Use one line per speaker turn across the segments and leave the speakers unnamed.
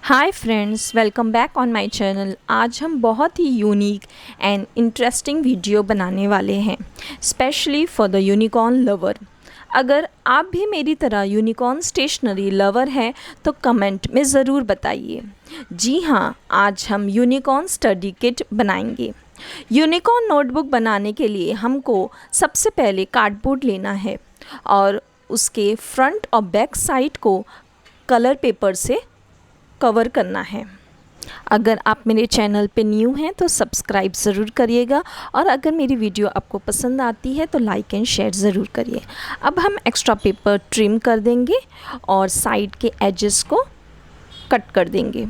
Hi friends, welcome back on my channel. आज हम बहुत ही यूनिक एंड इंटरेस्टिंग वीडियो बनाने वाले हैं, specially for the unicorn lover. अगर आप भी मेरी तरह यूनिकॉर्न स्टेशनरी लवर हैं तो कमेंट में ज़रूर बताइए। जी हाँ, आज हम यूनिकॉर्न स्टडी किट बनाएंगे। यूनिकॉर्न नोटबुक बनाने के लिए हमको सबसे पहले कार्डबोर्ड लेना है और उसके फ्रंट और बैक साइड को कलर पेपर से कवर करना है। अगर आप मेरे चैनल पे न्यू हैं तो सब्सक्राइब ज़रूर करिएगा और अगर मेरी वीडियो आपको पसंद आती है तो लाइक एंड शेयर ज़रूर करिए। अब हम एक्स्ट्रा पेपर ट्रिम कर देंगे और साइड के एजेस को कट कर देंगे।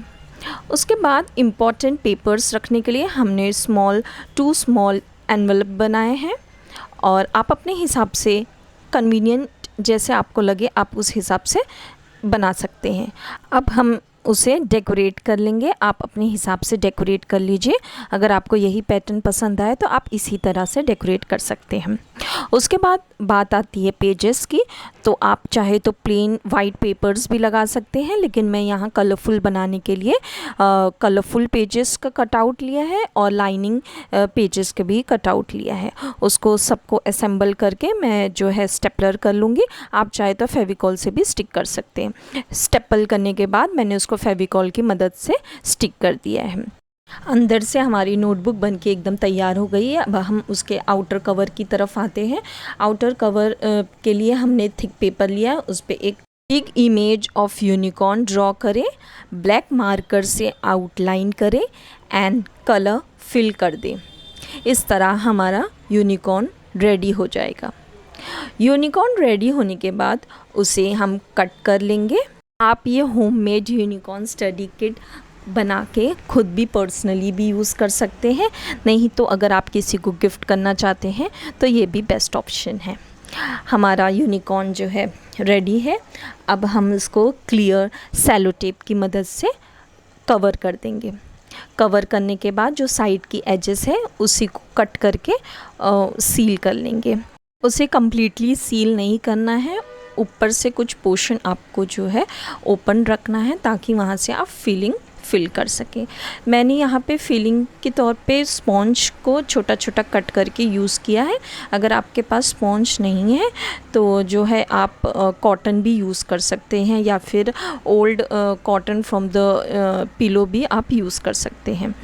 उसके बाद इम्पॉर्टेंट पेपर्स रखने के लिए हमने टू स्मॉल एनवलप बनाए हैं और आप अपने हिसाब से कन्वीनियंट जैसे आपको लगे आप उस हिसाब से बना सकते हैं। अब हम उसे डेकोरेट कर लेंगे। आप अपने हिसाब से डेकोरेट कर लीजिए। अगर आपको यही पैटर्न पसंद आए तो आप इसी तरह से डेकोरेट कर सकते हैं। उसके बाद बात आती है पेजेस की, तो आप चाहे तो प्लेन वाइट पेपर्स भी लगा सकते हैं, लेकिन मैं यहाँ कलरफुल बनाने के लिए कलरफुल पेजेस का कटआउट लिया है और लाइनिंग पेजेस का भी कटआउट लिया है। उसको सबको असेंबल करके मैं जो है स्टेपलर कर लूँगी। आप चाहे तो फेविकॉल से भी स्टिक कर सकते हैं। स्टेपल करने के बाद मैंने उसको फेविकॉल की मदद से स्टिक कर दिया है। अंदर से हमारी नोटबुक बनके एकदम तैयार हो गई है। अब हम उसके आउटर कवर की तरफ आते हैं। आउटर कवर के लिए हमने थिक पेपर लिया, उस पर एक big image of unicorn draw करें, ब्लैक मार्कर से आउटलाइन करें एंड कलर फिल कर दें। इस तरह हमारा यूनिकॉर्न रेडी हो जाएगा। यूनिकॉर्न रेडी होने के बाद उसे हम कट कर लेंगे। आप ये होममेड यूनिकॉर्न स्टडी किट बना के खुद भी पर्सनली भी यूज़ कर सकते हैं, नहीं तो अगर आप किसी को गिफ्ट करना चाहते हैं तो ये भी बेस्ट ऑप्शन है। हमारा यूनिकॉर्न जो है रेडी है। अब हम इसको क्लियर सेलो टेप की मदद से कवर कर देंगे। कवर करने के बाद जो साइड की एजेस है उसी को कट करके सील कर लेंगे। उसे कम्प्लीटली सील नहीं करना है, ऊपर से कुछ पोर्शन आपको जो है ओपन रखना है ताकि वहाँ से आप फिल कर सकें। मैंने यहाँ पे फिलिंग के तौर पे स्पॉन्ज को छोटा छोटा कट करके यूज़ किया है। अगर आपके पास स्पॉन्ज नहीं है तो जो है आप कॉटन भी यूज़ कर सकते हैं या फिर old cotton from the pillow भी आप यूज़ कर सकते हैं।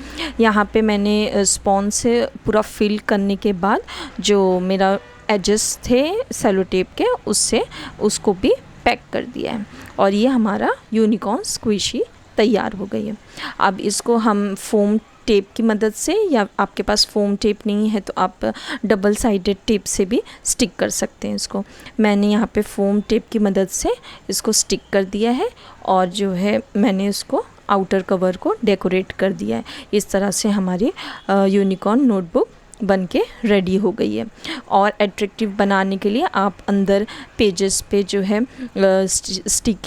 यहाँ पे मैंने स्पॉन्ज से पूरा फिल करने के बाद जो मेरा एजेस थे सेलो टेप के उससे उसको भी पैक कर दिया है और ये हमारा यूनिकॉर्न स्क्विशी तैयार हो गई है। अब इसको हम फोम टेप की मदद से, या आपके पास फोम टेप नहीं है तो आप डबल साइडेड टेप से भी स्टिक कर सकते हैं इसको। मैंने यहाँ पे फोम टेप की मदद से इसको स्टिक कर दिया है और जो है मैंने इसको आउटर कवर को डेकोरेट कर दिया है। इस तरह से हमारी यूनिकॉर्न नोटबुक बन के रेडी हो गई है। और एट्रैक्टिव बनाने के लिए आप अंदर पेजेस पे जो है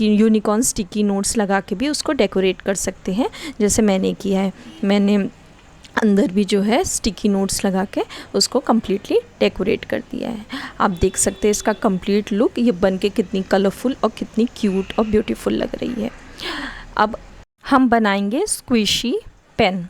यूनिकॉर्न स्टिकी नोट्स लगा के भी उसको डेकोरेट कर सकते हैं, जैसे मैंने किया है। मैंने अंदर भी जो है स्टिकी नोट्स लगा के उसको कम्प्लीटली डेकोरेट कर दिया है। आप देख सकते हैं इसका कंप्लीट लुक ये बन के कितनी कलरफुल और कितनी क्यूट और ब्यूटीफुल लग रही है। अब हम बनाएंगे स्क्विशी पेन।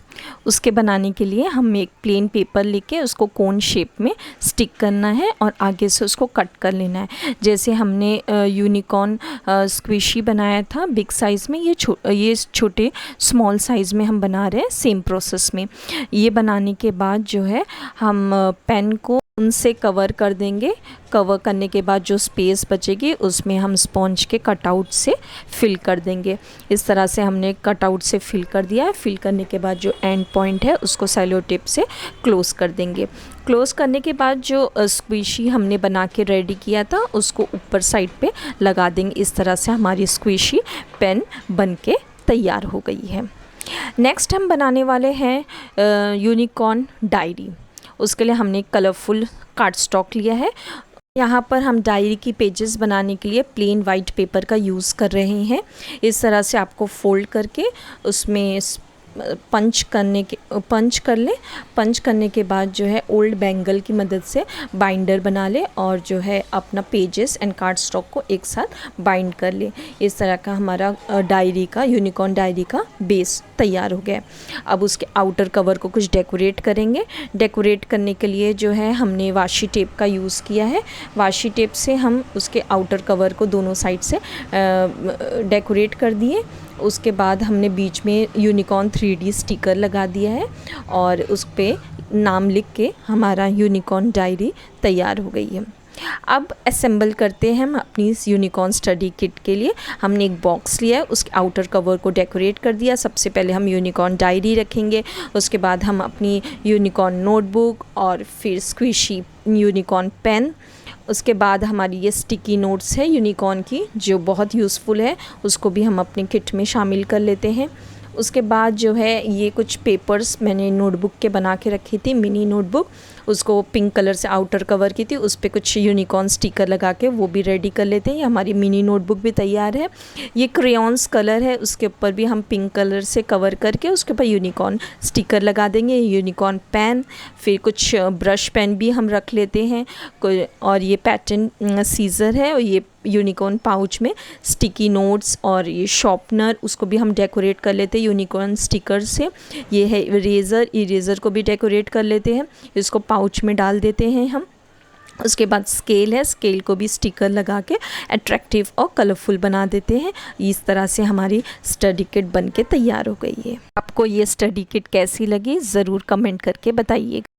उसके बनाने के लिए हम एक प्लेन पेपर लेके उसको कोन शेप में स्टिक करना है और आगे से उसको कट कर लेना है। जैसे हमने यूनिकॉर्न स्क्विशी बनाया था बिग साइज़ में, ये छोटे स्मॉल साइज़ में हम बना रहे हैं सेम प्रोसेस में। ये बनाने के बाद जो है हम पेन को उनसे कवर कर देंगे। कवर करने के बाद जो स्पेस बचेगी उसमें हम स्पॉन्ज के कटआउट से फिल कर देंगे। इस तरह से हमने कटआउट से फिल कर दिया है। फिल करने के बाद जो एंड पॉइंट है उसको सेलो टेप से क्लोज़ कर देंगे। क्लोज़ करने के बाद जो स्क्विशी हमने बना के रेडी किया था उसको ऊपर साइड पे लगा देंगे। इस तरह से हमारी स्क्विशी पेन बन के तैयार हो गई है। नेक्स्ट हम बनाने वाले हैं यूनिकॉर्न डायरी। उसके लिए हमने कलरफुल कार्ड स्टॉक लिया है। यहाँ पर हम डायरी की पेजेस बनाने के लिए प्लेन वाइट पेपर का यूज़ कर रहे हैं। इस तरह से आपको फोल्ड करके उसमें पंच कर लें। पंच करने के बाद जो है ओल्ड बैंगल की मदद से बाइंडर बना लें और जो है अपना पेजेस एंड कार्ड स्टॉक को एक साथ बाइंड कर लें। इस तरह का हमारा डायरी का, यूनिकॉर्न डायरी का बेस तैयार हो गया। अब उसके आउटर कवर को कुछ डेकोरेट करेंगे। डेकोरेट करने के लिए जो है हमने वाशी टेप का यूज़ किया है। वाशी टेप से हम उसके आउटर कवर को दोनों साइड से डेकोरेट कर दिए। उसके बाद हमने बीच में यूनिकॉर्न 3D स्टिकर लगा दिया है और उस पे नाम लिख के हमारा यूनिकॉर्न डायरी तैयार हो गई है। अब असेंबल करते हैं हम अपनी इस यूनिकॉर्न स्टडी किट के लिए। हमने एक बॉक्स लिया है, उसके आउटर कवर को डेकोरेट कर दिया। सबसे पहले हम यूनिकॉर्न डायरी रखेंगे, उसके बाद हम अपनी यूनिकॉर्न नोटबुक और फिर स्क्विशी यूनिकॉर्न पेन। उसके बाद हमारी ये स्टिकी नोट्स है यूनिकॉर्न की, जो बहुत यूज़फुल है, उसको भी हम अपने किट में शामिल कर लेते हैं। उसके बाद जो है ये कुछ पेपर्स मैंने नोटबुक के बना के रखी थी, मिनी नोटबुक, उसको पिंक कलर से आउटर कवर की थी, उस पर कुछ यूनिकॉर्न स्टिकर लगा के वो भी रेडी कर लेते हैं। ये हमारी मिनी नोटबुक भी तैयार है। ये क्रेयॉन्स कलर है, उसके ऊपर भी हम पिंक कलर से कवर करके उसके ऊपर यूनिकॉर्न स्टिकर लगा देंगे। यूनिकॉर्न पेन, फिर कुछ ब्रश पेन भी हम रख लेते हैं, और ये पैटर्न सीज़र है, और ये यूनिकॉर्न पाउच में स्टिकी नोट्स और ये शॉर्पनर, उसको भी हम डेकोरेट कर लेते हैं यूनिकॉर्न स्टिकर से। ये है इरेज़र को भी डेकोरेट कर लेते हैं, इसको पाउच में डाल देते हैं हम। उसके बाद स्केल है, स्केल को भी स्टिकर लगा के अट्रैक्टिव और कलरफुल बना देते हैं। इस तरह से हमारी स्टडी किट बन के तैयार हो गई है। आपको ये स्टडी किट कैसी लगी ज़रूर कमेंट करके बताइएगा।